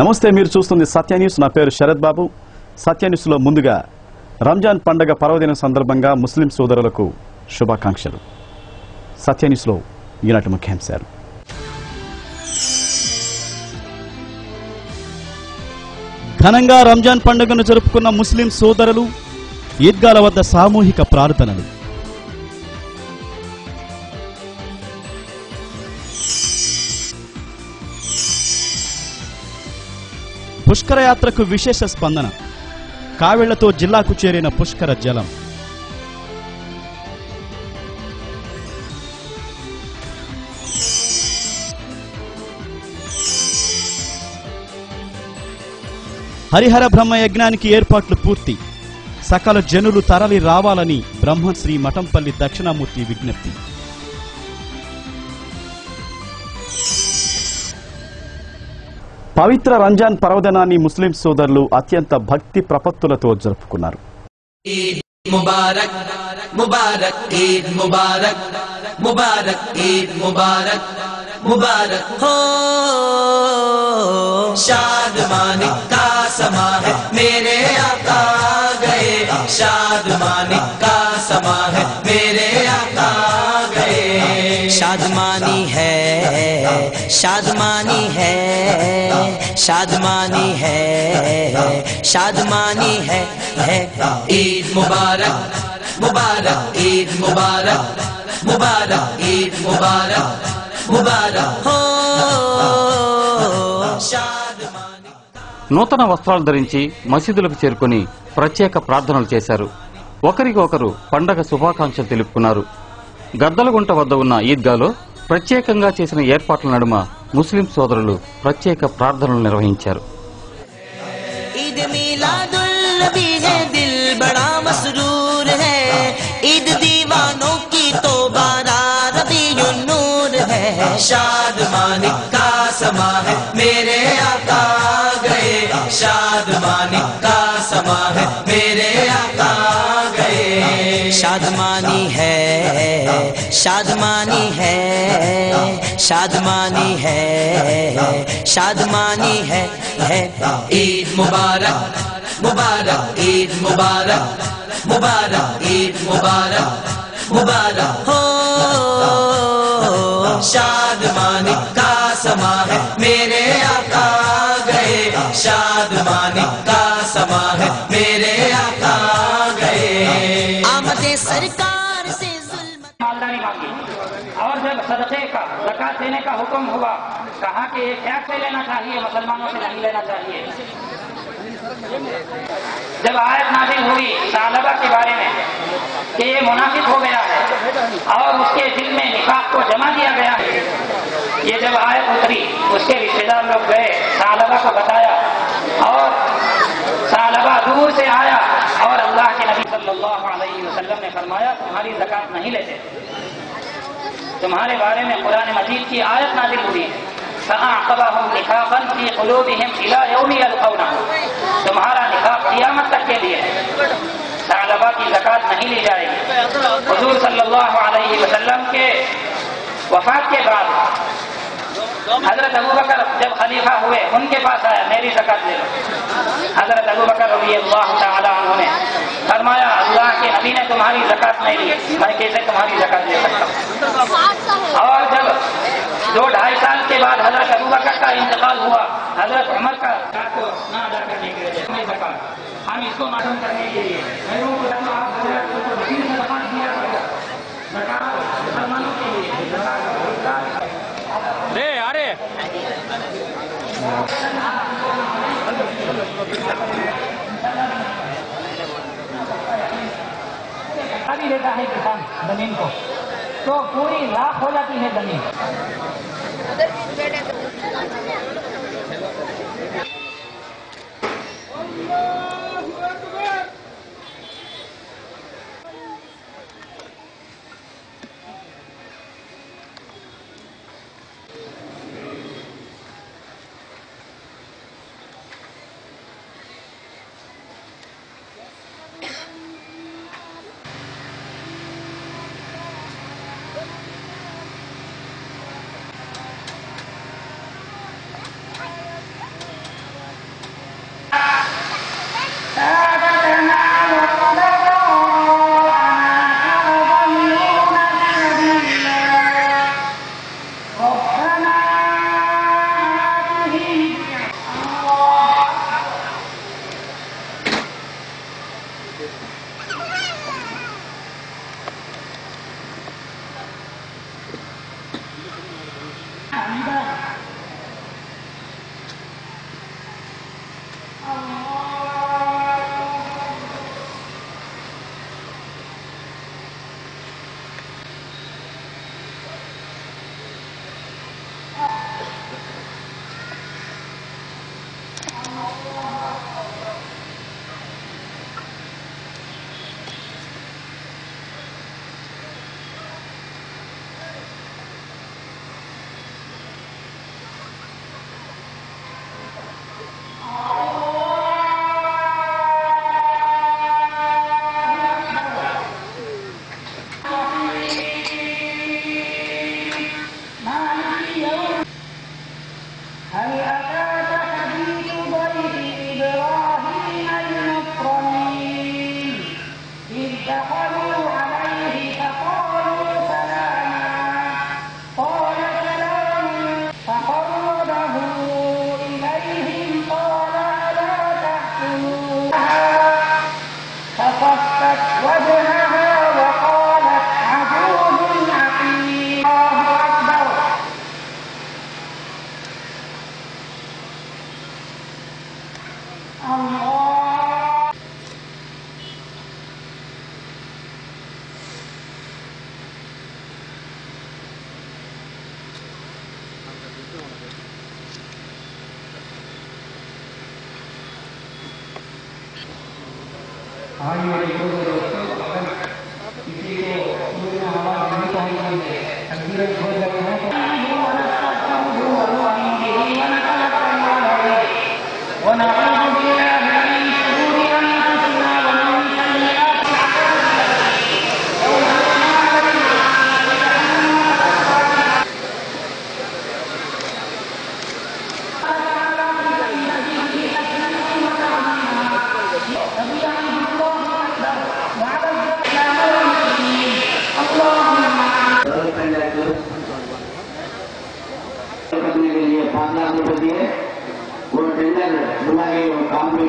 నమస్తే, మీరు చూస్తుంది సత్య న్యూస్. నా పేరు శరత్ బాబు. సత్య న్యూస్ లో ముందుగా రంజాన్ పండుగ పర్వదినం సందర్భంగా ముస్లిం సోదరులకు శుభాకాంక్షలు. సత్య న్యూస్ లో ఈనాటి ముఖ్యాంశాలు. ఘనంగా రంజాన్ పండుగను జరుపుకున్న ముస్లిం సోదరులు, ఈద్గాల వద్ద సామూహిక ప్రార్థనలు. పుష్కర యాత్రకు విశేష స్పందన. కావిళ్లతో జిల్లాకు చేరిన పుష్కర జలం. హరిహర బ్రహ్మ యజ్ఞానికి ఏర్పాట్లు పూర్తి. సకల జనులు తరలి రావాలని బ్రహ్మశ్రీ మఠంపల్లి దక్షిణామూర్తి విజ్ఞప్తి. పవిత్ర రంజాన్ పర్వదినాన్ని ముస్లిం సోదరులు అత్యంత భక్తి ప్రపత్తులతో జరుపుకున్నారు. ఈద్ ముబారక్ ముబారక్ ఈద్ ముబారక్ ముబారక్ ఈద్ ముబారక్ मुबारक हो शादमानी का समा है मेरे आका गए शादमानी का समा है मेरे आका गए शादमानी है शादमानी है शादमानी है शादमानी है ईद मुबारक मुबारक ईद मुबारक मुबारक ईद मुबारक నూతన వస్త్రాలు ధరించి మసీదులకు చేరుకుని ప్రత్యేక ప్రార్థనలు చేశారు. ఒకరికొకరు పండగ శుభాకాంక్షలు తెలుపుకున్నారు. గద్దలగుంట వద్ద ఉన్న ఈద్గాలో ప్రత్యేకంగా చేసిన ఏర్పాట్ల నడుమ ముస్లిం సోదరులు ప్రత్యేక ప్రార్థనలు నిర్వహించారు. शादमानी का समा है मेरे आका गए शादमानी का समा है मेरे आका गए शादमानी है शादमानी है शादमानी है शादमानी है ईद मुबारक मुबारक ईद मुबारक मुबारक ईद मुबारक मुबारक हो शादमानी का समा है मेरे आका गए शादमानी का समा है मेरे आका गए आमदे सरकार से मालदारी मांगी और जब सदक़े का ज़कात देने का हुक्म हुआ कहा कि ये टैक्स से लेना चाहिए, मुसलमानों से नहीं लेना चाहिए। जब आयत नाज़िल हुई सालबा के बारे में कि ये मुनाफिक हो गया है और उसके दिल में निफाक को जमा दिया गया है, ये जब आयत उतरी उसके रिश्तेदार लोग गए, सालबा को बताया और सालबा दूर से आया और अल्लाह के नबी सल्लल्लाहु अलैहि वसल्लम ने फरमाया तुम्हारी ज़कात नहीं लेते, तुम्हारे बारे में कुरान मजीद की आयत नाज़िल हुई फ़अअक़बहुम निफ़ाक़न फ़ी क़ुलूबिहिम इला यौमि यल्क़ौनहु, तुम्हारा निफाक क़यामत तक के लिए सालबा की ज़कात नहीं ली जाएगी। हुज़ूर सल्लल्लाहु अलैहि वसल्लम के वफ़ात के बाद हज़रत अबू बकर जब खलीफा हुए उनके पास आया मेरी ज़कात ले लो। हज़रत अबू बकर रज़ियल्लाहु तआला अन्हु ने फरमाया अल्लाह के नबी ने तुम्हारी ज़कात नहीं ली, मैं कैसे तुम्हारी ज़कात ले सकता हूँ। और जब 2-2.5 साल के बाद हज़रत अबू बकर का इंतकाल हुआ, हज़रत उमर का को ना अदा करने के लिए ज़कात हम इसको मालूम करने के लिए अभी देता है किसान जमीन को तो पूरी राख हो जाती है जमीन।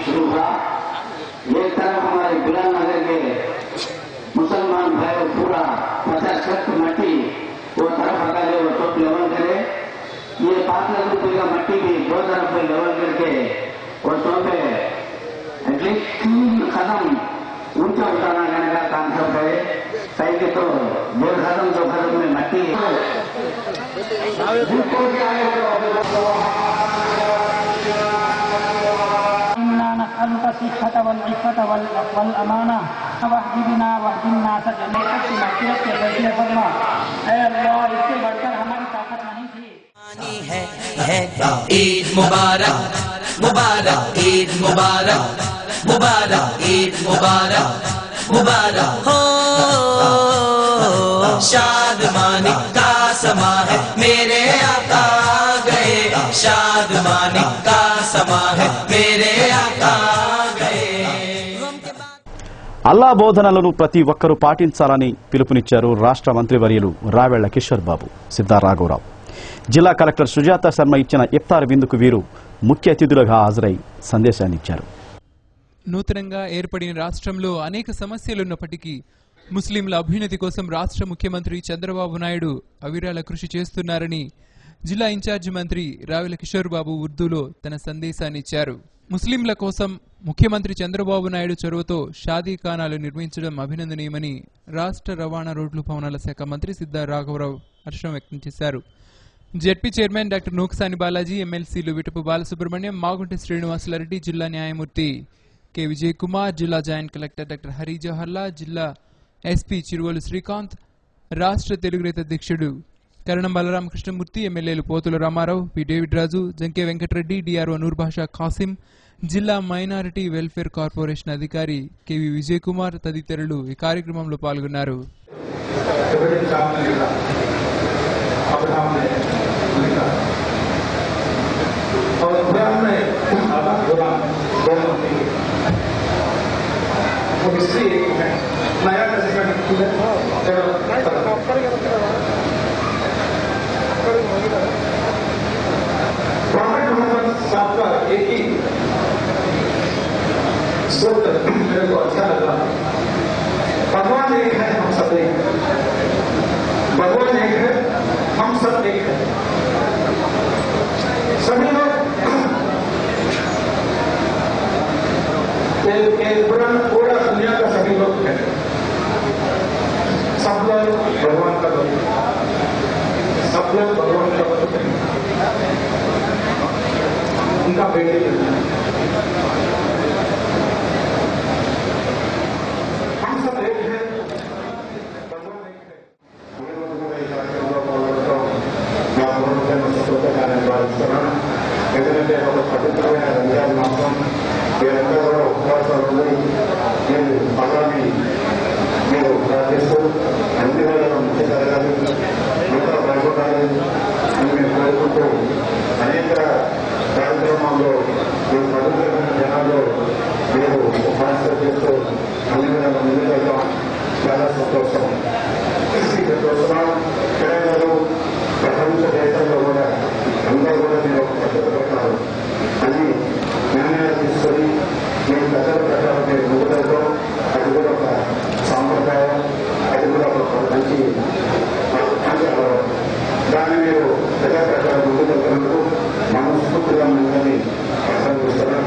शुरू हुआ। एक तरफ हमारे बिलाल नगर के मुसलमान भाई पूरा 50 ट्रक मट्टी वो तरफ हटा ले, वो टोप लेवल करे। ये 5 लाख रुपए का मट्टी भी 2 तरफ पे लेवल करके वो टोप एटलीस्ट 3 कदम ऊंचा उठाना करने का काम सब है। कहीं के तो 2 कदम में मट्टी الصحة والعفة والأمانة واهدنا واهدنا सजने की मग़फ़िरत के ज़रिए फरमा। ऐ अल्लाह, इससे बढ़कर हमारी ताकत नहीं थी। ईद मुबारक मुबारक ईद मुबारक मुबारक ईद मुबारक मुबारक हो। शादमानी का समा है मेरे आका गए, शादमानी का समा है मेरे आका गए। అల్లా బోధనలను ప్రతి ఒక్కరూ పాటించాలని పిలుపునిచ్చారు రాష్ట్ర మంత్రివర్యులు రావెళ్ల కిషోర్ బాబు, సిద్ధా రాఘవరావు. జిల్లా కలెక్టర్ సుజాత శర్మ ఇచ్చిన ఇఫ్తార్ విందుకు వీరు ముఖ్య అతిథులుగా హాజరై సందేశాన్నిచ్చారు. నూతనంగా ఏర్పడిన రాష్ట్రంలో అనేక సమస్యలున్నప్పటికీ ముస్లింల అభ్యున్నతి కోసం రాష్ట్ర ముఖ్యమంత్రి చంద్రబాబు నాయుడు అవిరాల కృషి చేస్తున్నారని జిల్లా ఇన్ఛార్జి మంత్రి రావెల కిషోర్ బాబు ఉర్దూలో తన సందేశాన్నిచ్చారు. ముస్లింల కోసం ముఖ్యమంత్రి చంద్రబాబు నాయుడు చొరవతో షాదీఖానాలు నిర్మించడం అభినందనీయమని రాష్ట్ర రవాణా రోడ్లు భవనాల శాఖ మంత్రి సిద్ధా రాఘవరావు హర్షం వ్యక్తం చేశారు. ZP chairman doctor Nookasani Balaji, ఎమ్మెల్సీలు విటపు బాలసుబ్రహ్మణ్యం, మాగుంటి శ్రీనివాసులరెడ్డి, జిల్లా న్యాయమూర్తి కె విజయ్ కుమార్, జిల్లా జాయింట్ కలెక్టర్ డాక్టర్ హరి జవహర్లా, జిల్లా ఎస్పీ చిరువలు శ్రీకాంత్, రాష్ట్ర తెలుగురైతు అధ్యక్షుడు కరణం బలరామ కృష్ణమూర్తి, ఎమ్మెల్యేలు పోతుల రామారావు, పి డేవిడ్ రాజు, జంకే వెంకటరెడ్డి, డిఆర్ఓ నూర్భాషా ఖాసిం, జిల్లా మైనారిటీ వెల్ఫేర్ కార్పొరేషన్ అధికారి కెవి విజయ్ కుమార్ తదితరులు ఈ కార్యక్రమంలో పాల్గొన్నారు. एक ही सूत्र मेरे को अच्छा लगा। भगवान एक है, हम सब एक है। भगवान एक है, हम सब एक है। सभी लोग पूरा दुनिया का सभी लोग है, सब लोग भगवान का बंधु, सब लोग भगवान का बंधु है, उनका बेटे हम सब एक है, भगवान एक है। ఎందుకంటే ఒక పవిత్రమైన రంజాన్ మాసం మీరంతా కూడా ఉపవాసాలు మీరు పదాన్ని మీరు ప్రార్థిస్తూ అన్ని వేళలో ముఖ్య జరగాలి, మిగతా భయపడాలి అని మేము కోరుకుంటూ అనేక కార్యక్రమాల్లో మీరు పవిత్రమైన జనాల్లో మీరు ఉపవాసాలు చేస్తూ అన్ని వేళలో ముందుకెళ్ళడం చాలా సంతోషం. తెలంగాణలో ప్రపంచ దేశాల్లో కూడా అందరూ కూడా మీరు ఒక పద్ధతి ప్రకారం అన్ని నిర్ణయాలు తీసుకొని మీరు ప్రజల ప్రకారం మీరు ముందుకెళ్ళడం, అది కూడా ఒక సాంప్రదాయం, అది కూడా ఒక మంచి అలవాటు. దాన్ని మీరు ప్రజల ప్రకారం ముందుకెళ్తున్నందుకు మనస్ఫూర్తిగా మిమ్మల్ని ప్రశంసిస్తున్నాం.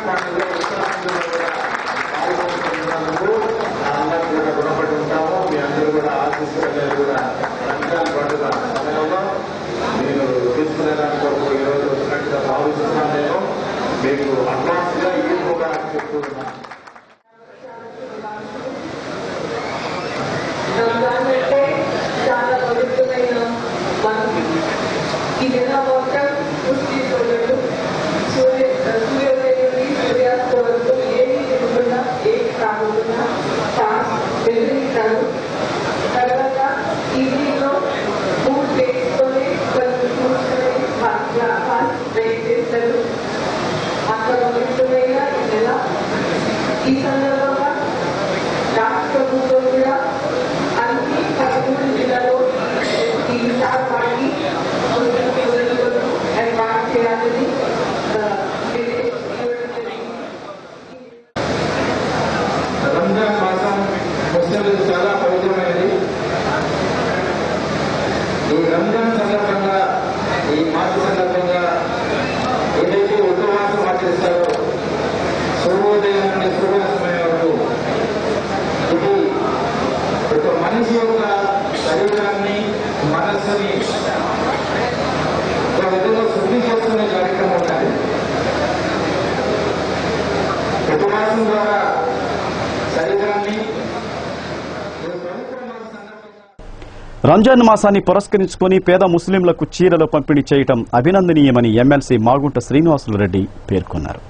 పండుగ ఉత్తరాఖండ్లో కూడా పాల్గొంటున్నందుకు అందరూ కూడా రుణపడి ఉంటాము. మీ అందరూ కూడా ఆశిస్తున్న కూడా రంజాన్ పండుగ సమయంలో మీరు తీసుకునేదాని కొరకు ఈరోజు వచ్చినట్టుగా భావిస్తున్నాను. నేను మీకు అడ్వాన్స్ గా ఈ కూడా చెప్తున్నాను. చాలా పవిత్రమైన ఈ నెల మొత్తం ముస్లిం సోదరులు సూర్యోదయం నుండి సూర్యాస్తం వరకు ఏమీ తినకుండా ఏమి కాకుండా బెదిరిస్తారు. తర్వాత ఈవినింగ్లో ఫుడ్ చేసుకొని కొన్ని కూర్చొని బ్రేక్ చేస్తారు. అంత పవిత్రమైన ఈ నెల. ఈ సందర్భంగా రాష్ట్ర ప్రభుత్వం కూడా అన్ని 13 జిల్లాలో ఈ విశాఖ పార్టీ ఏర్పాటు చేయాలని రంజాన్ మాసం ముస్లింలకు చాలా పవిత్రమైనది. ఈ రంజాన్ సందర్భంగా, ఈ మాస సందర్భంగా ఏదైతే ఉపవాసం ఆచరిస్తారో సూర్యోదయం నుండి సూర్యాస్తమయం వరకు, ఇది ఒక మనిషి యొక్క శరీరాన్ని, మనస్సుని ఒక విధంగా శుద్ధి చేసుకునే కార్యక్రమం ఉన్నది. ఉపవాసం ద్వారా శరీరాన్ని రంజాన్ మాసాన్ని పురస్కరించుకుని పేద ముస్లింలకు చీరలు పంపిణీ చేయడం అభినందనీయమని ఎమ్మెల్సీ మాగుంట శ్రీనివాసులరెడ్డి పేర్కొన్నారు.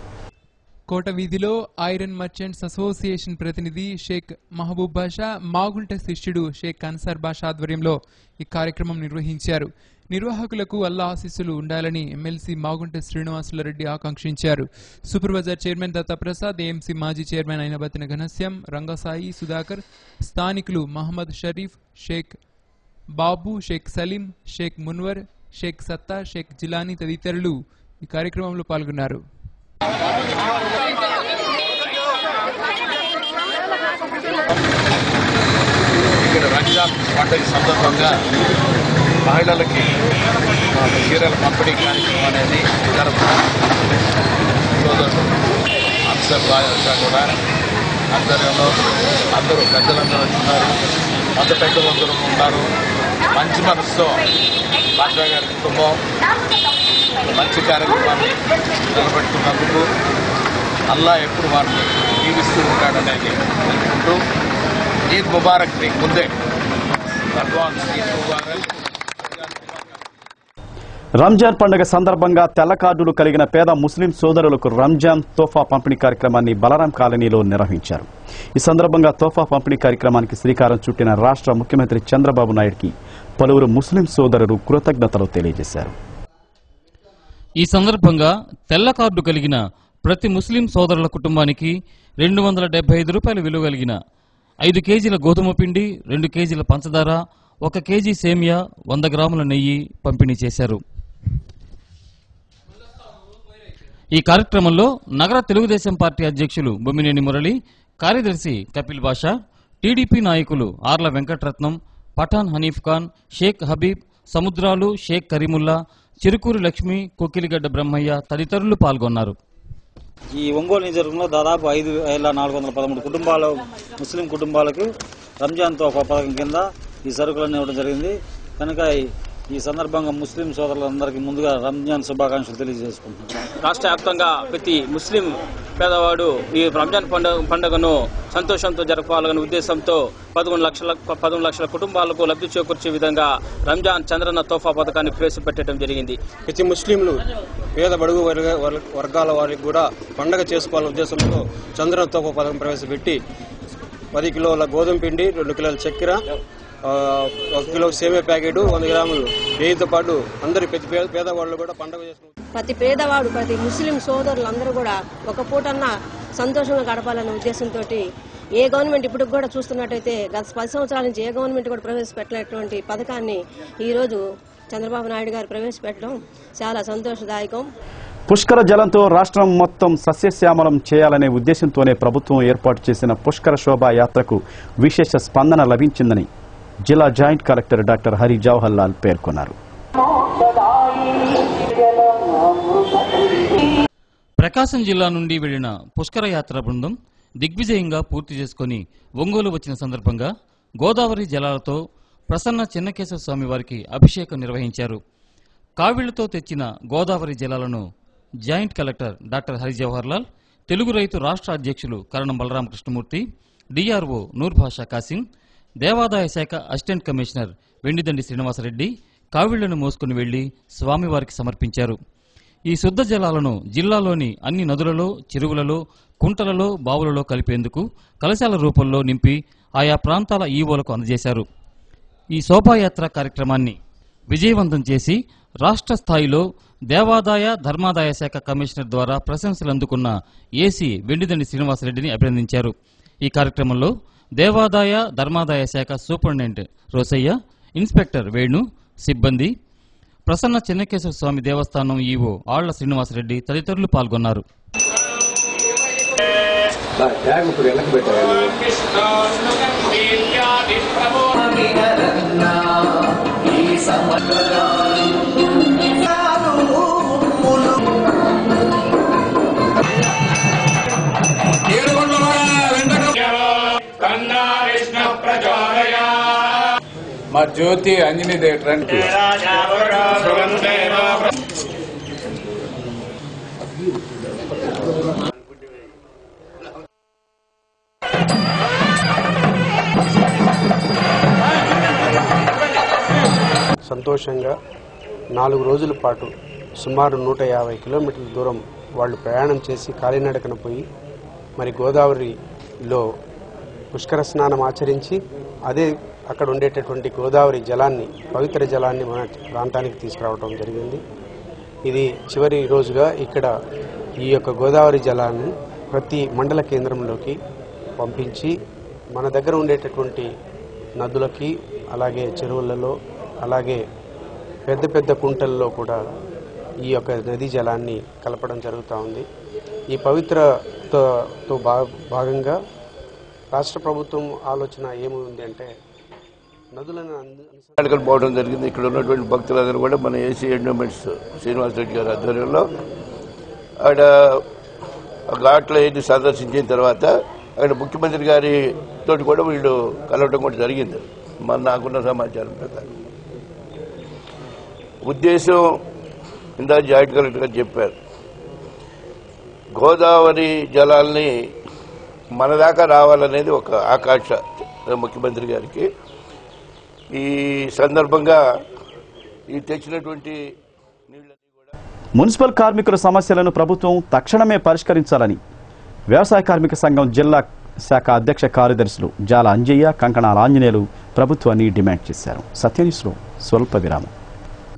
కోట వీధిలో ఐరన్ మర్చెంట్స్ అసోసియేషన్ ప్రతినిధి షేక్ మహబూబ్ బాషా, మాగుంట శిష్యుడు షేక్ అన్సార్ బాషా ఆధ్వర్యంలో ఈ కార్యక్రమం నిర్వహించారు. నిర్వాహకులకు అల్లా ఆశీస్సులు ఉండాలని ఎమ్మెల్సీ మాగుంట శ్రీనివాసులరెడ్డి ఆకాంక్షించారు. సూపర్వైజర్ చైర్మన్ దత్తప్రసాద్, ఏఎంసీ మాజీ చైర్మన్ అయినబతిన ఘనశ్యాం, రంగసాయి, సుధాకర్, స్థానికులు మహమ్మద్ షరీఫ్, షేక్ బాబు, షేక్ సలీం, షేక్ మున్వర్, షేక్ సత్తా, షేక్ జిలానీ తదితరులు ఈ కార్యక్రమంలో పాల్గొన్నారు. ఇక్కడ రంజాన్ పండుగ సందర్భంగా మహిళలకి చీరల పంపిణీ కార్యక్రమం అనేది సోదరుడు అన్సర్ బాషా కూడా ఆధ్వర్యంలో అందరూ పెద్దలందరూ వచ్చినారు, మత పెద్దలందరూ ఉన్నారు. మంచి మనసుతో బాషా గారి కుటుంబం మంచి కార్యక్రమాన్ని నిలబెట్టుకున్నందుకు అల్లా ఎప్పుడు వారిని జీవిస్తూ ఉంటాడనేది తెలుసుకుంటూ ఈద్ ముబారక్ ని ముందే అడ్వాన్స్ ఈద్ ముబారక్. రంజాన్ పండుగ సందర్భంగా తెల్ల కార్డులు కలిగిన పేద ముస్లిం సోదరులకు రంజాన్ తోఫా పంపిణీ కార్యక్రమాన్ని బలరాం కాలనీలో నిర్వహించారు. ఈ సందర్భంగా తోఫా పంపిణీ కార్యక్రమానికి శ్రీకారం చుట్టిన రాష్ట్ర ముఖ్యమంత్రి చంద్రబాబు నాయుడుకి పలువురు ముస్లిం సోదరులు కృతజ్ఞతలు తెలియజేశారు. ఈ సందర్భంగా తెల్ల కార్డు కలిగిన ప్రతి ముస్లిం సోదరుల కుటుంబానికి 275 రూపాయల విలువ కలిగిన 5 కేజీల గోధుమ పిండి, 2 కేజీల పంచదార, 1 కేజీ సేమియా, 100 గ్రాముల నెయ్యి పంపిణీ చేశారు. ఈ కార్యక్రమంలో నగర తెలుగుదేశం పార్టీ అధ్యక్షులు బొమ్మినేని మురళి, కార్యదర్శి కపిల్ బాషా, టీడీపీ నాయకులు ఆర్ల వెంకటరత్నం, పఠాన్ హనీఫ్ ఖాన్, షేక్ హబీబ్, సముద్రాలు, షేక్ కరీముల్లా, చిరుకూరి లక్ష్మి, కొక్కిలిగడ్డ బ్రహ్మయ్య తదితరులు పాల్గొన్నారు. ఈ ఒంగోలు నియోజకవర్గంలో దాదాపు 5,413 కుటుంబాలు ముస్లిం కుటుంబాలకు రంజాన్ తోఫా పథకం కింద ఈ సరుకులన్నీ ఇవ్వడం జరిగింది. కనుక ఈ సందర్భంగా ముస్లిం సోదరులందరికీ ముందుగా రంజాన్ శుభాకాంక్షలు తెలియజేసుకుంటున్నాం. రాష్ట్ర వ్యాప్తంగా ప్రతి ముస్లిం పేదవాడు ఈ రంజాన్ పండుగను సంతోషంతో జరపాలనే ఉద్దేశంతో 11 లక్షల కుటుంబాలకు లబ్ధి చేకూర్చే విధంగా రంజాన్ చంద్రన్న తోఫా పథకాన్ని ప్రవేశపెట్టడం జరిగింది. ప్రతి ముస్లింలు పేద బడుగు వర్గాల వారికి కూడా పండుగ చేసుకోవాలనే ఉద్దేశంతో చంద్రన్న తోఫా పథకం ప్రవేశపెట్టి 10 కిలోల గోధుమ పిండి, 2 కిలోల చక్కెర, 1 కిలో సేమియా ప్యాకెట్, 100 గ్రాములు నెయ్యితో పాటు అందరి ప్రతి పేదవాళ్ళు కూడా పండుగ చేసుకుంటారు. ప్రతి పేదవాడు, ప్రతి ముస్లిం సోదరులందరూ కూడా ఒక పూటన్నా సంతోషంగా గడపాలనే ఉద్దేశంతో ఏ గవర్నమెంట్ ఇప్పుడు కూడా చూస్తున్నట్టయితే గత 10 సంవత్సరాల నుంచి ఏ గవర్నమెంట్ కూడా ప్రవేశపెట్టినటువంటి పథకాన్ని ఈ రోజు చంద్రబాబు నాయుడు గారు ప్రవేశపెట్టడం చాలా సంతోషదాయకం. పుష్కర జలంతో రాష్ట్రం మొత్తం సస్యశ్యామలం చేయాలనే ఉద్దేశంతోనే ప్రభుత్వం ఏర్పాటు చేసిన పుష్కర శోభా యాత్రకు విశేష స్పందన లభించిందని జిల్లా joint collector doctor Hari Jawahar Lal పేర్కొన్నారు. ప్రకాశం జిల్లా నుండి వెళ్లిన పుష్కర యాత్ర బృందం దిగ్విజయంగా పూర్తి చేసుకుని ఒంగోలు వచ్చిన సందర్భంగా గోదావరి జలాలతో ప్రసన్న చెన్నకేశవ స్వామి వారికి అభిషేకం నిర్వహించారు. కావిళ్లతో తెచ్చిన గోదావరి జలాలను joint collector doctor Harijawahar Lal, Telugu రైతు రాష్ట్ర అధ్యక్షులు కరణం బలరామకృష్ణమూర్తి, డిఆర్ఓ నూర్భాషా కాసిం, దేవాదాయ శాఖ అసిస్టెంట్ కమిషనర్ వెండిదండి శ్రీనివాసరెడ్డి కావిళ్లను మోసుకుని వెళ్లి స్వామివారికి సమర్పించారు. ఈ శుద్ధ జలాలను జిల్లాలోని అన్ని నదులలో, చెరువులలో, కుంటలలో, బావులలో కలిపేందుకు కలశాల రూపంలో నింపి ఆయా ప్రాంతాల ఈవోలకు అందజేశారు. ఈ శోభాయాత్ర కార్యక్రమాన్ని విజయవంతం చేసి రాష్ట్ర స్థాయిలో దేవాదాయ ధర్మాదాయ శాఖ కమిషనర్ ద్వారా ప్రశంసలు అందుకున్న ఏసీ వెండిదండి శ్రీనివాసరెడ్డిని అభినందించారు. ఈ కార్యక్రమంలో దేవాదాయ ధర్మాదాయ శాఖ సూపరింటెండెంట్ రోసయ్య, ఇన్స్పెక్టర్ వేణు, సిబ్బంది, ప్రసన్న చెన్నకేశవ స్వామి దేవస్థానం ఈవో ఆళ్ల శ్రీనివాసరెడ్డి తదితరులు పాల్గొన్నారు. మా జ్యోతి అంజనీ థియేటర్ సంతోషంగా 4 రోజుల పాటు సుమారు 150 కిలోమీటర్ల దూరం వాళ్ళు ప్రయాణం చేసి కాలినడకన పోయి మరి గోదావరిలో పుష్కర స్నానం ఆచరించి అదే అక్కడ ఉండేటటువంటి గోదావరి జలాన్ని, పవిత్ర జలాన్ని మన ప్రాంతానికి తీసుకురావడం జరిగింది. ఇది చివరి రోజుగా ఇక్కడ ఈ యొక్క గోదావరి జలాన్ని ప్రతి మండల కేంద్రంలోకి పంపించి మన దగ్గర ఉండేటటువంటి నదులకి, అలాగే చెరువులలో, అలాగే పెద్ద పెద్ద కుంటల్లో కూడా ఈ యొక్క నదీ జలాన్ని కలపడం జరుగుతూ ఉంది. ఈ పవిత్రతో భాగంగా రాష్ట్ర ప్రభుత్వం ఆలోచన ఏముంది అంటే నదులను పోవడం జరిగింది. ఇక్కడ ఉన్నటువంటి భక్తులందరూ కూడా మన ఏసీ ఎండోమెంట్స్ శ్రీనివాసరెడ్డి గారి ఆధ్వర్యంలో అక్కడ ఘాట్లో ఏది సందర్శించిన తర్వాత అక్కడ ముఖ్యమంత్రి గారి తోటి కూడా వీళ్ళు కలవడం కూడా జరిగింది. మన నాకున్న సమాచారం ప్రకారం ఉద్దేశం ఇందా జాయింట్ కలెక్టర్ గారు చెప్పారు, గోదావరి జలాల్ని మన దాకా రావాలనేది ఒక ఆకాంక్ష ముఖ్యమంత్రి గారికి. ఈ సందర్భంగా ఈ తెచ్చినటువంటి మున్సిపల్ కార్మికుల సమస్యలను ప్రభుత్వం తక్షణమే పరిష్కరించాలని వ్యవసాయ కార్మిక సంఘం జిల్లా శాఖ అధ్యక్ష కార్యదర్శులు జాల అంజయ్య, కంకణాల ఆంజనేయులు ప్రభుత్వాన్ని డిమాండ్ చేశారు. సత్యన్యూస్లో స్వల్ప విరామం.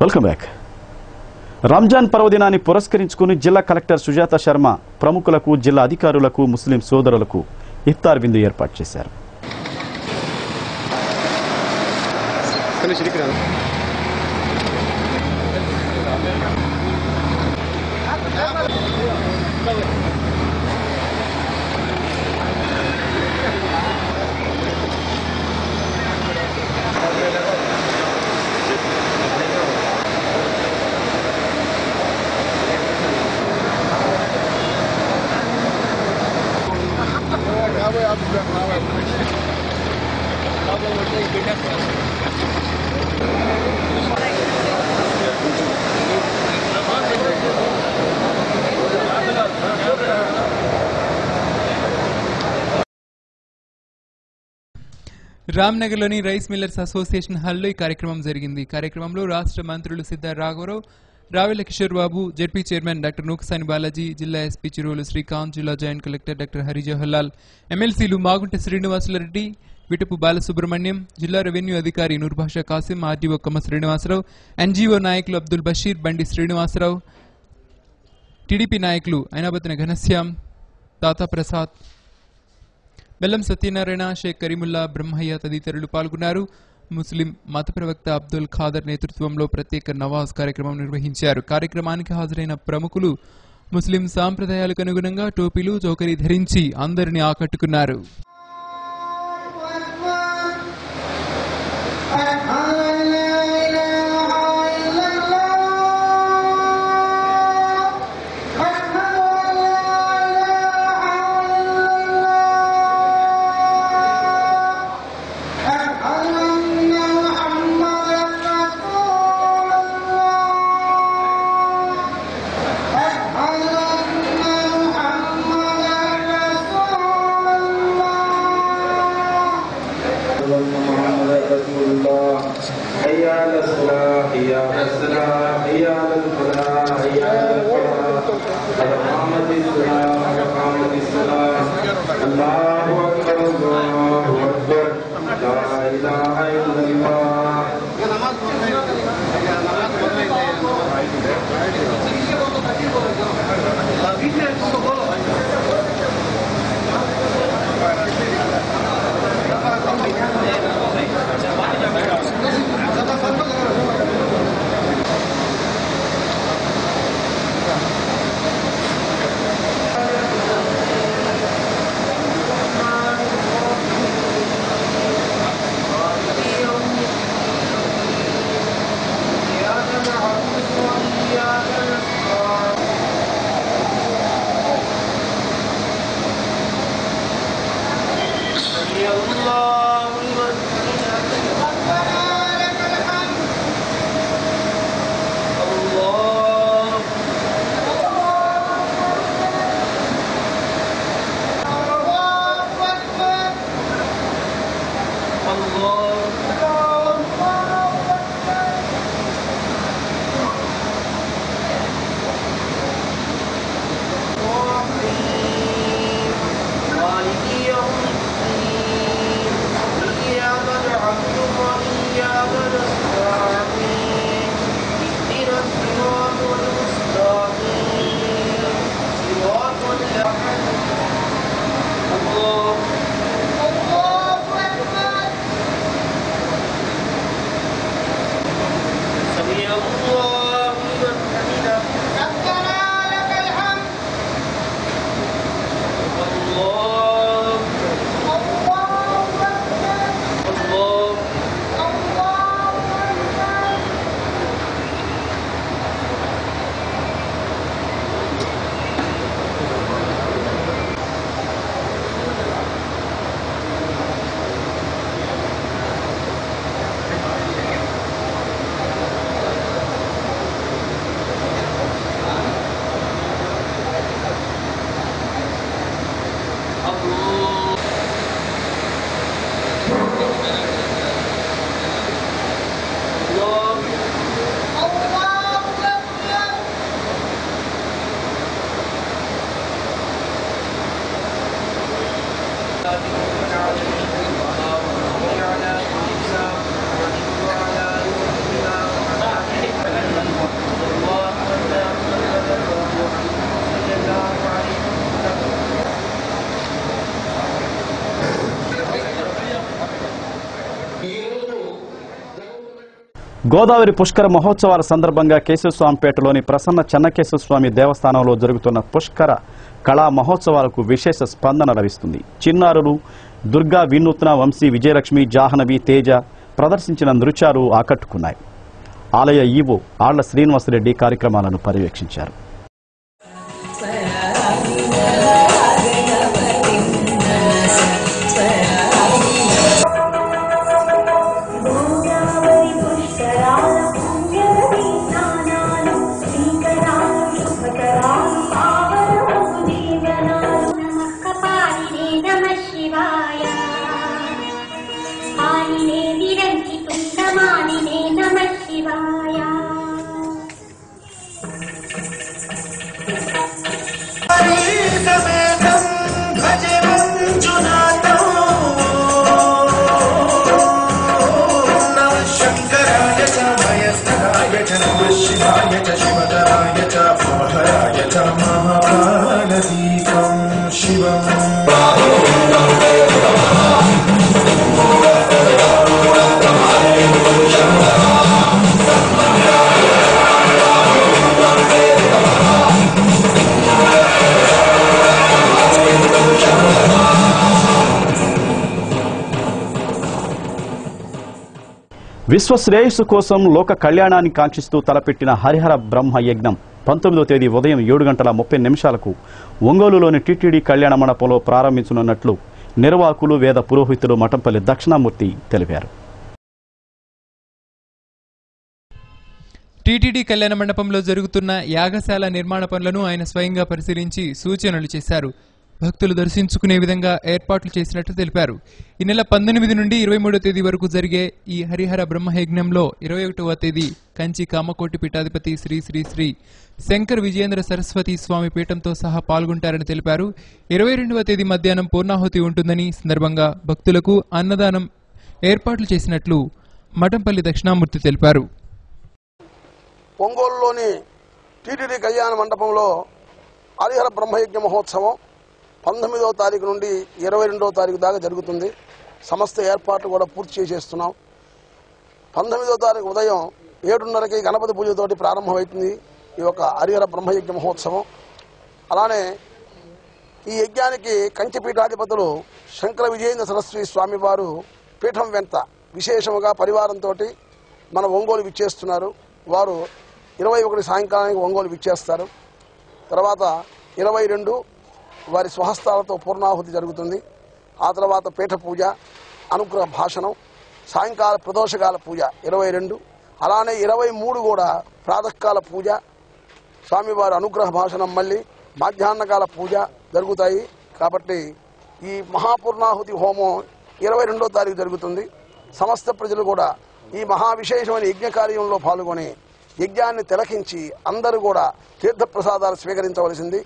Welcome back. రంజాన్ పర్వదినాన్ని పురస్కరించుకుని జిల్లా కలెక్టర్ సుజాత శర్మ ప్రముఖులకు, జిల్లా అధికారులకు, ముస్లిం సోదరులకు ఇఫ్తార్ విందు ఏర్పాటు చేశారు. రామ్నగర్లోని రైస్ మిల్లర్స్ అసోసియేషన్ హాల్లో ఈ కార్యక్రమం జరిగింది. కార్యక్రమంలో రాష్ట్ర మంత్రులు సిద్ధార్ రాఘవరావు, Ravela Kishore Babu, ZP chairman doctor Nookasani Balaji, జిల్లా ఎస్పీ చిరువులు శ్రీకాంత్, జిల్లా joint collector doctor Harijawahar Lal, ఎమ్మెల్సీలు మాగుంట శ్రీనివాసులరెడ్డి, విటపు బాలసుబ్రహ్మణ్యం, జిల్లా రెవెన్యూ అధికారి నూర్భాషా కాసిం, ఆర్డీఓ కమ్మ శ్రీనివాసరావు, ఎన్జీఓ నాయకులు అబ్దుల్ బషీర్, బండి శ్రీనివాసరావు, టీడీపీ నాయకులు అయినాబత్తిన ఘనశ్యామ్, తాతా ప్రసాద్, బెల్లం సత్యనారాయణ, షేక్ కరీముల్లా, బ్రహ్మయ్య తదితరులు పాల్గొన్నారు. ముస్లిం మత ప్రవక్త అబ్దుల్ ఖాదర్ నేతృత్వంలో ప్రత్యేక నవాజ్ కార్యక్రమం నిర్వహించారు. కార్యక్రమానికి హాజరైన ప్రముఖులు ముస్లిం సాంప్రదాయాలకు అనుగుణంగా టోపీలు, చౌకరీ ధరించి అందరినీ ఆకట్టుకున్నారు. أشهد أن لا अल्लाहु अकबर ला इलाहा इल्लल्लाह। గోదావరి పుష్కర మహోత్సవాల సందర్భంగా కేశవస్వామిపేటలోని ప్రసన్న చెన్నకేశవస్వామి దేవస్థానంలో జరుగుతున్న పుష్కర కళా మహోత్సవాలకు విశేష స్పందన లభిస్తుంది. చిన్నారులు దుర్గా, వినూత్న, వంశీ, విజయలక్ష్మి, జాహ్నవి, తేజ ప్రదర్శించిన నృత్యాలు ఆకట్టుకున్నాయి. ఆలయ ఈవో ఆళ్ల శ్రీనివాసరెడ్డి కార్యక్రమాలను పర్యవేక్షించారు. విశ్వశ్రేయస్సు కోసం లోక కళ్యాణాన్ని కాంక్షిస్తూ తలపెట్టిన హరిహర బ్రహ్మ యజ్ఞం 19వ తేదీ ఉదయం 7:30 ఒంగోలులోని టీటీడీ కళ్యాణ మండపంలో ప్రారంభించనున్నట్లు నిర్వాహకులు, వేద పురోహితులు మఠంపల్లి దక్షిణామూర్తి తెలిపారు. టీటీడీ కళ్యాణ మండపంలో జరుగుతున్న యాగశాల నిర్మాణ పనులను ఆయన స్వయంగా పరిశీలించి సూచనలు చేశారు. భక్తులు దర్శించుకునే విధంగా ఏర్పాట్లు చేసినట్లు తెలిపారు. ఈ నెల 19 నుండి 23వ తేదీ వరకు జరిగే ఈ హరిహర బ్రహ్మయజ్ఞంలో 21వ తేదీ కంచి కామకోటి పీఠాధిపతి శ్రీ శ్రీ శ్రీ శంకర్ విజయేంద్ర సరస్వతి స్వామి పీఠంతో సహా పాల్గొంటారని తెలిపారు. 22వ తేదీ మధ్యాహ్నం పూర్ణాహుతి ఉంటుందని, సందర్భంగా భక్తులకు అన్నదానం ఏర్పాట్లు చేసినట్లు మఠంపల్లి దక్షిణామూర్తి తెలిపారు. ఒంగోలులోని టీటీడీ కళ్యాణ మండపంలో హరిహర బ్రహ్మయజ్ఞ మహోత్సవం 19వ తారీఖు నుండి 22వ తారీఖు దాకా జరుగుతుంది. సమస్త ఏర్పాట్లు కూడా పూర్తి చేసేస్తున్నాం. 19వ తారీఖు ఉదయం 7:30కి గణపతి పూజతోటి ప్రారంభమవుతుంది ఈ యొక్క హరిహర బ్రహ్మయజ్ఞ మహోత్సవం. అలానే ఈ యజ్ఞానికి కంచి పీఠాధిపతులు శంకర విజయేంద్ర సరస్వతి స్వామి వారు పీఠం వెంట విశేషముగా పరివారంతో మన ఒంగోలు విచ్చేస్తున్నారు. వారు 21 సాయంకాలానికి ఒంగోలు విచ్చేస్తారు. తర్వాత 22 వారి స్వహస్తాలతో పూర్ణాహుతి జరుగుతుంది. ఆ తర్వాత పీఠ పూజ, అనుగ్రహ భాషణం, సాయంకాల ప్రదోషకాల పూజ 22. అలానే 23 కూడా ప్రాతకాల పూజ, స్వామివారి అనుగ్రహ భాషణం, మళ్ళీ మధ్యాహ్నకాల పూజ జరుగుతాయి. కాబట్టి ఈ మహాపూర్ణాహుతి హోమం 22వ తారీఖు జరుగుతుంది. సమస్త ప్రజలు కూడా ఈ మహావిశేషమైన యజ్ఞ కార్యంలో పాల్గొని యజ్ఞాన్ని తిలకించి అందరూ కూడా తీర్థప్రసాదాలు స్వీకరించవలసింది.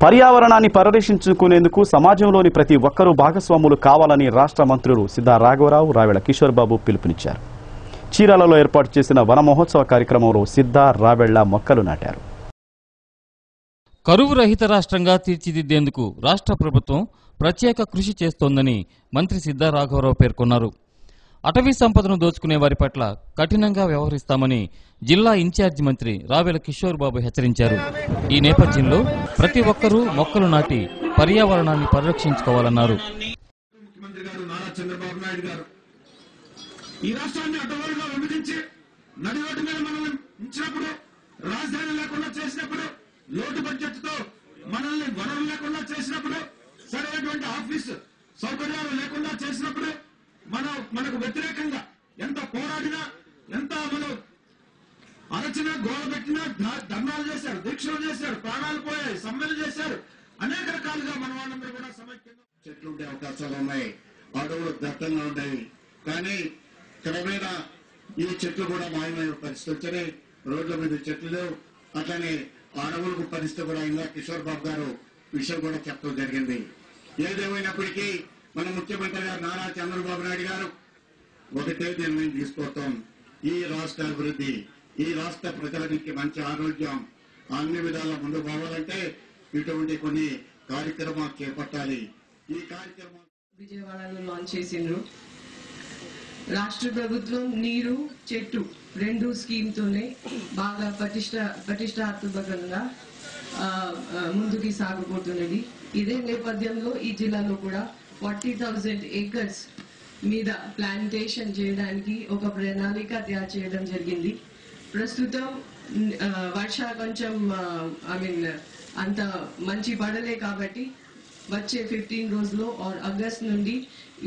పర్యావరణాన్ని పరిరక్షించుకునేందుకు సమాజంలోని ప్రతి ఒక్కరూ భాగస్వాములు కావాలని రాష్ట్ర మంత్రులు సిద్ధా రాఘవరావు, రావెల కిషోర్ బాబు పిలుపునిచ్చారు. చీరాలలో ఏర్పాటు చేసిన వన మహోత్సవ కార్యక్రమంలో సిద్ధా, రావెళ్ల మొక్కలు నాటారు. కరువు రహిత రాష్ట్రంగా తీర్చిదిద్దేందుకు రాష్ట్ర ప్రభుత్వం ప్రత్యేక కృషి చేస్తోందని మంత్రి సిద్ధా రాఘవరావు పేర్కొన్నారు. అటవీ సంపదను దోచుకునే వారి పట్ల కఠినంగా వ్యవహరిస్తామని జిల్లా ఇన్ఛార్జి మంత్రి రావెల కిషోర్ బాబు హెచ్చరించారు. ఈ నేపథ్యంలో ప్రతి ఒక్కరూ మొక్కలు నాటి పర్యావరణాన్ని పరిరక్షించుకోవాలన్నారు. ముఖ్యమంత్రి గారు నారా చంద్రబాబు నాయుడు గారు ఈ రాష్ట్రాన్ని అడ్డగోలుగా విభజించి నడిరోడ్డు మీద మనల్ని ఉంచినప్పుడు, రాజధాని లేకుండా చేసినప్పుడు, లోటు బడ్జెట్ తో మనల్ని వనరులు లేకుండా చేసినప్పుడు, సరైనటువంటి ఆఫీస్ సౌకర్యాలు లేకుండా చేసినప్పుడు, మనకు వ్యతిరేకంగా ఎంత పోరాడినా, ఎంత మనం అరచినా, గోడ పెట్టినా, ధర్నాలు చేశారు, దీక్షలు చేశారు, ప్రాణాలు పోయాయి, సమ్మెలు చేశారు. అనేక రకాలుగా మన వాళ్ళందరూ కూడా సమైక్యంగా చెట్లు ఉండే అవకాశాలు ఉన్నాయి. అడవులు దట్టంగా ఉన్నాయి. కానీ క్రమేణా ఈ చెట్లు కూడా మాయమైన పరిస్థితి వచ్చినాయి. రోడ్ల మీద చెట్లు లేవు. అట్లనే అడవులకు పరిస్థితి కూడా ఇంకా కిషోర్ బాబు గారు విషయం కూడా చెప్పడం జరిగింది. ఏదేమైనప్పటికీ మన ముఖ్యమంత్రి గారు నారా చంద్రబాబు నాయుడు గారు ఒకటే నిర్ణయం తీసుకోవటం, ఈ రాష్ట్ర అభివృద్ధి, ఈ రాష్ట్ర ప్రజలకి మంచి ఆరోగ్యం అన్ని విధాల ముందు పోవాలంటే ఇటువంటి కొన్ని కార్యక్రమాలు చేపట్టాలి. ఈ కార్యక్రమం విజయవాడలో లాంచ్ చేసిండ్రు. రాష్ట్ర ప్రభుత్వం నీరు, చెట్టు 2 స్కీమ్ తోనే బాగా ప్రతిష్టాత్మకంగా ముందుకి సాగుపోతున్నది. ఇదే నేపథ్యంలో ఈ జిల్లాలో కూడా 40,000 ఏకర్స్ మీద ప్లాంటేషన్ చేయడానికి ఒక ప్రణాళిక తయారు చేయడం జరిగింది. ప్రస్తుతం వర్ష కొంచెం అంత మంచి పడలే కాబట్టి వచ్చే 15 రోజుల్లో ఆగస్ట్ నుండి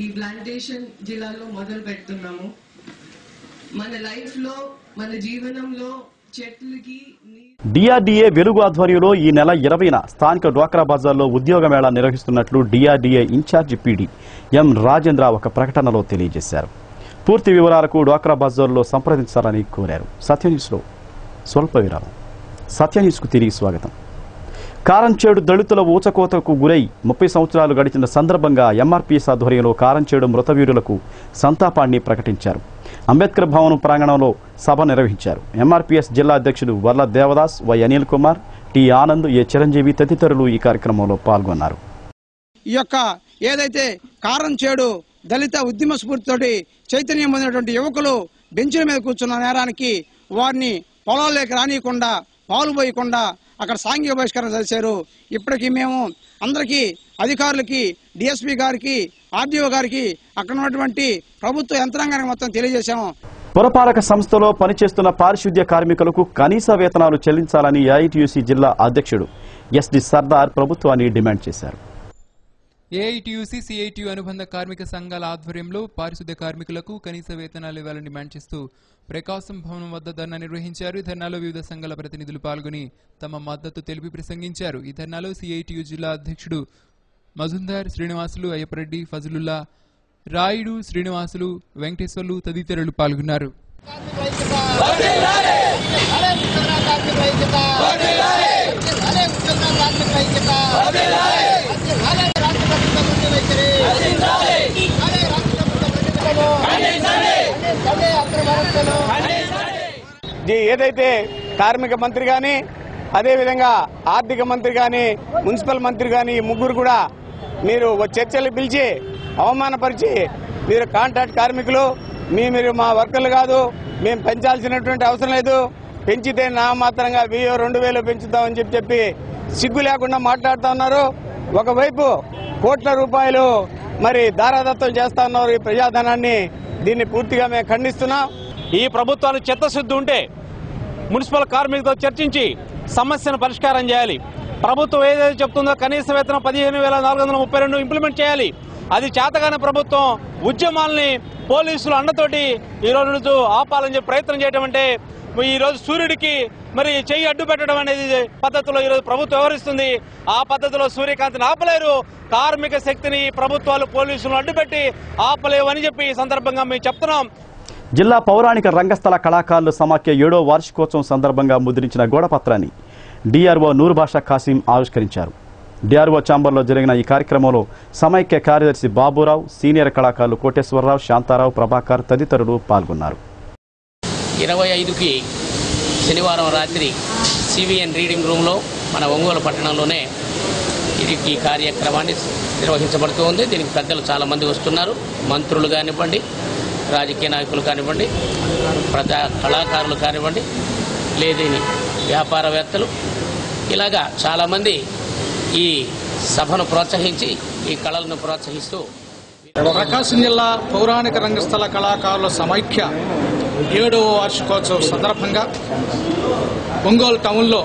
ఈ ప్లాంటేషన్ జిల్లాలో మొదలు పెడుతున్నాము. మన లైఫ్ లో, మన జీవనంలో చెట్లకి డిఆర్డీఏ వెలుగు ఆధ్వర్యంలో ఈ నెల 20న స్థానిక డ్వాక్రా బజార్లో ఉద్యోగ మేళా నిర్వహిస్తున్నట్లు డిఆర్డీఏ ఇన్ఛార్జి పీడీ ఎం రాజేంద్ర ఒక ప్రకటనలో తెలియజేశారు. పూర్తి వివరాలకు డ్వాక్రా బజార్లో సంప్రదించాలని కోరారు. సత్యన్యూస్లో స్వల్ప విరామం. సత్యన్యూస్కు తిరిగి స్వాగతం. కారంచేడు దళితుల ఊచకోతకు గురై 30 సంవత్సరాలు గడిచిన సందర్భంగా ఎంఆర్పీఎస్ ఆధ్వర్యంలో కారంచేడు మృతవీరులకు సంతాపాన్ని ప్రకటించారు. అంబేద్కర్ భవనం ప్రాంగణంలో సభ నిర్వహించారు. ఎంఆర్పీఎస్ జిల్లా అధ్యక్షుడు వర్ల దేవదాస్, వై అనిల్ కుమార్, టి ఆనంద్, ఏ చిరంజీవి తదితరులు ఈ కార్యక్రమంలో పాల్గొన్నారు. ఈ యొక్క ఏదైతే కారంచేడు దళిత ఉద్యమ స్ఫూర్తితోటి చైతన్యం పొందినటువంటి యువకులు బెంచుల మీద కూర్చున్న నేరానికి వారిని పొలాల్లోకి రానియకుండా, పాలు పోయకుండా అక్కడ సాంఘిక బహిష్కరణ చేశారు. ఇప్పటికీ మేము అందరికీ, అధికారులకి, డిఎస్పీ గారికి, ఆర్డీఓ గారికి, అక్కడ ఉన్నటువంటి ప్రభుత్వ యంత్రాంగానికి మొత్తం తెలియజేశాము. పురపాలక సంస్థలో పనిచేస్తున్న పారిశుద్ధ్య కార్మికులకు కనీస వేతనాలు చెల్లించాలని ఏఐటీయూసీ జిల్లా అధ్యక్షుడు ఎస్డి సర్దార్ ప్రభుత్వాన్ని డిమాండ్ చేశారు. ఏఐటీయూసీ, సిఐటియు అనుబంధ కార్మిక సంఘాల ఆధ్వర్యంలో పారిశుద్ధ్య కార్మికులకు కనీస వేతనాలు ఇవ్వాలని డిమాండ్ చేస్తూ ప్రకాశం భవనం వద్ద ధర్నా నిర్వహించారు. ఈ ధర్నాలో వివిధ సంఘాల ప్రతినిధులు పాల్గొని తమ మద్దతు తెలిపి ప్రసంగించారు. ఈ ధర్నాలో సిఐటియు జిల్లా అధ్యక్షుడు మజుందార్, శ్రీనివాసులు, అయ్యప్పరెడ్డి, ఫజలుల్లా, రాయుడు, శ్రీనివాసులు, వెంకటేశ్వర్లు తదితరులు పాల్గొన్నారు. ఏదైతే కార్మిక మంత్రి గాని అదేవిధంగా ఆర్థిక మంత్రి గాని మున్సిపల్ మంత్రి గాని ఈ ముగ్గురు కూడా మీరు చర్చలు పిలిచి అవమానపరిచి మీరు కాంట్రాక్ట్ కార్మికులు మీరు మా వర్కర్లు కాదు, మేము పెంచాల్సినటువంటి అవసరం లేదు, పెంచితే నామాత్రంగా 1000-2000 పెంచుతామని చెప్పి సిగ్గు లేకుండా మాట్లాడుతూ ఉన్నారు. ఒకవైపు కోట్ల రూపాయలు మరి దారాదత్తం చేస్తా ఉన్నారు ఈ ప్రజాధనాన్ని. దీన్ని పూర్తిగా మేము ఖండిస్తున్నాం. ఈ ప్రభుత్వాలు చిత్తశుద్ధి ఉంటే మున్సిపల్ కార్మికులతో చర్చించి సమస్యను పరిష్కారం చేయాలి. ప్రభుత్వం ఏదైతే చెప్తుందో కనీస వేతనం 15,432 ఇంప్లిమెంట్ చేయాలి. అది చేతగానే ప్రభుత్వం ఉద్యమాలని పోలీసులు అండతోటి ఈ రోజు ఆపాలని చెప్పి ప్రయత్నం చేయడం అంటే ఈ రోజు సూర్యుడికి మరి చెయ్యి అడ్డు పెట్టడం అనేది పద్ధతిలో ఈరోజు ప్రభుత్వం వ్యవహరిస్తుంది. ఆ పద్ధతిలో సూర్యకాంతిని ఆపలేరు. కార్మిక శక్తిని ప్రభుత్వాలు పోలీసులు అడ్డుపెట్టి ఆపలేవని చెప్పి ఈ సందర్భంగా మేము చెప్తున్నాం. జిల్లా పౌరాణిక రంగస్థల కళాకారుల సమాఖ్య 7వ వార్షికోత్సవం సందర్భంగా ముద్రించిన గోడపత్రాన్ని డిఆర్ఓ నూర్బాషా కాసిం ఆవిష్కరించారు. డిఆర్ఓ ఛాంబర్లో జరిగిన ఈ కార్యక్రమంలో సమైక్య కార్యదర్శి బాబురావు, సీనియర్ కళాకారులు కోటేశ్వరరావు, శాంతారావు, ప్రభాకర్ తదితరులు పాల్గొన్నారు. 25కి శనివారం రాత్రి సివిఎన్ రీడింగ్ రూమ్లో మన ఒంగోలు పట్టణంలోనే ఈ కార్యక్రమాన్ని నిర్వహించబడుతూ దీనికి పెద్దలు చాలామంది వస్తున్నారు. మంత్రులు కానివ్వండి, రాజకీయ నాయకులు కానివ్వండి, ప్రజా కళాకారులు కానివ్వండి, లేదని వ్యాపారవేత్తలు, ఇలాగా చాలామంది ఈ సభను ప్రోత్సహించి ఈ కళలను ప్రోత్సహిస్తూ ప్రకాశం జిల్లా పౌరాణిక రంగస్థల కళాకారుల సమైక్య 7వ వార్షికోత్సవం సందర్భంగా ఒంగోలు టౌన్లో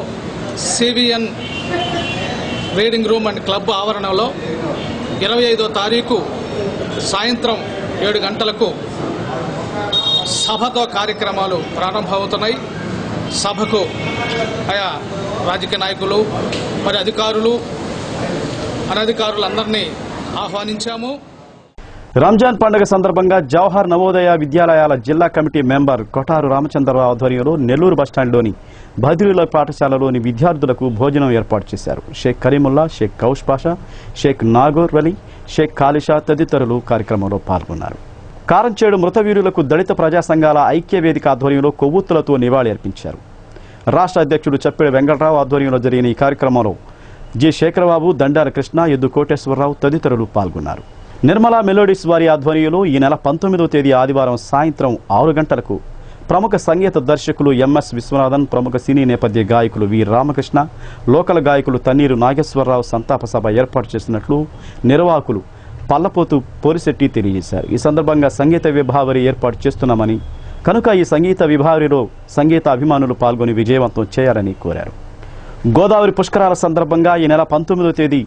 CVN reading room and club ఆవరణలో 25వ తారీఖు సాయంత్రం 7 గంటలకు సభతో కార్యక్రమాలు ప్రారంభమవుతున్నాయి. సభకు ఆయా రాజకీయ నాయకులు, మరి అధికారులు, అనధికారులందరినీ ఆహ్వానించాము. రంజాన్ పండుగ సందర్భంగా జవహర్ నవోదయ విద్యాలయాల జిల్లా కమిటీ మెంబర్ కొఠారు రామచంద్రరావు ఆధ్వర్యంలో నెల్లూరు బస్టాండ్లోని బదిలీల పాఠశాలలోని విద్యార్థులకు భోజనం ఏర్పాటు చేశారు. షేక్ కరీముల్లా, షేక్ కౌష్ పాషా, షేక్ నాగూర్ వలీ, షేక్ ఖాలిషా తదితరులు కార్యక్రమంలో పాల్గొన్నారు. కారంచేడు మృతవీరులకు దళిత ప్రజా సంఘాల ఐక్య వేదిక ఆధ్వర్యంలో కొవ్వొత్తులతో నివాళి అర్పించారు. రాష్ట్ర అధ్యక్షుడు చప్పిడి వెంకటరావు ఆధ్వర్యంలో జరిగిన ఈ కార్యక్రమంలో జి శేఖరబాబు, దండాల కృష్ణ, ఎద్దు కోటేశ్వరరావు తదితరులు పాల్గొన్నారు. నిర్మలా మెలోడీస్ వారి ఆధ్వర్యంలో ఈ నెల 19వ తేదీ ఆదివారం సాయంత్రం 6 గంటలకు ప్రముఖ సంగీత దర్శకులు ఎంఎస్ విశ్వనాథన్, ప్రముఖ సినీ నేపథ్య గాయకులు వి రామకృష్ణ, లోకల్ గాయకులు తన్నీరు నాగేశ్వరరావు సంతాప సభ ఏర్పాటు చేసినట్లు నిర్వాహకులు పల్లపోతు పోరిశెట్టి తెలియజేశారు. ఈ సందర్భంగా సంగీత విభావరి ఏర్పాటు చేస్తున్నామని, కనుక ఈ సంగీత విభావరిలో సంగీత అభిమానులు పాల్గొని విజయవంతం చేయాలని కోరారు. గోదావరి పుష్కరాల సందర్భంగా ఈ నెల 19వ తేదీ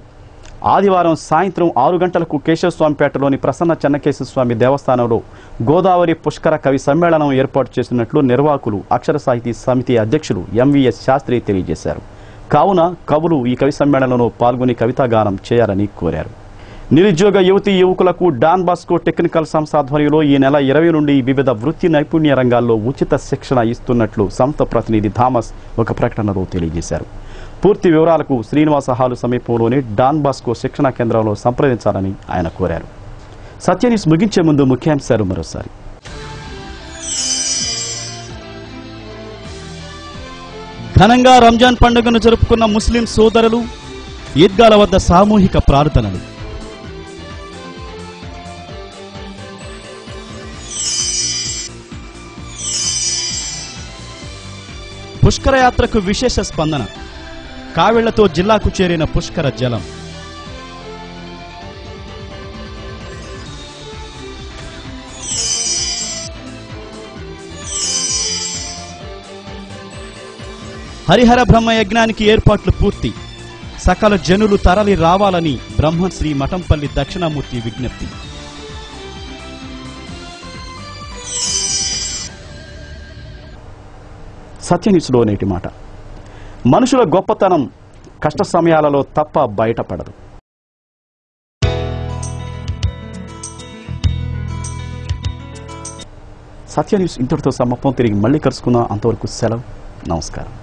ఆదివారం సాయంత్రం 6 గంటలకు కేశవస్వామిపేటలోని ప్రసన్న చెన్నకేశ్వర స్వామి దేవస్థానంలో గోదావరి పుష్కర కవి సమ్మేళనం ఏర్పాటు చేసినట్లు నిర్వాహకులు అక్షర సాహితీ సమితి అధ్యక్షులు ఎంవీఎస్ శాస్త్రి తెలియజేశారు. కావున కవులు ఈ కవి సమ్మేళనంలో పాల్గొని కవితాగానం చేయాలని కోరారు. నిరుద్యోగ యువతీ యువకులకు డాన్ బాస్కో టెక్నికల్ సంస్థ ఆధ్వర్యంలో ఈ నెల 20 నుండి వివిధ వృత్తి నైపుణ్య రంగాల్లో ఉచిత శిక్షణ ఇస్తున్నట్లు సంస్థ ప్రతినిధి థామస్ ఒక ప్రకటనలో తెలియజేశారు. పూర్తి వివరాలకు శ్రీనివాస హాలు సమీపంలోని డాన్ బాస్కో శిక్షణా కేంద్రంలో సంప్రదించాలని ఆయన కోరారు. సత్యన్యూస్ ముగించే ముందు ముఖ్యాంశాలు మరోసారి. ఘనంగా రంజాన్ పండుగను జరుపుకున్న ముస్లిం సోదరులు, ఈద్గాల వద్ద సామూహిక ప్రార్థనలు. పుష్కర యాత్రకు విశేష స్పందన. కావిళ్లతో జిల్లాకు చేరిన పుష్కర జలం. హరిహర బ్రహ్మ యజ్ఞానికి ఏర్పాట్లు పూర్తి. సకల జనులు తరలి రావాలని బ్రహ్మశ్రీ మఠంపల్లి దక్షిణామూర్తి విజ్ఞప్తి. సత్యన్యూస్లో నేటి మాట. మనుషుల గొప్పతనం కష్ట సమయాలలో తప్ప బయటపడదు. సత్య న్యూస్ ఇంతటితో సమాప్తం. తిరిగి మళ్ళీ కలుసుకుందాం. అంతవరకు సెలవు. నమస్కారం.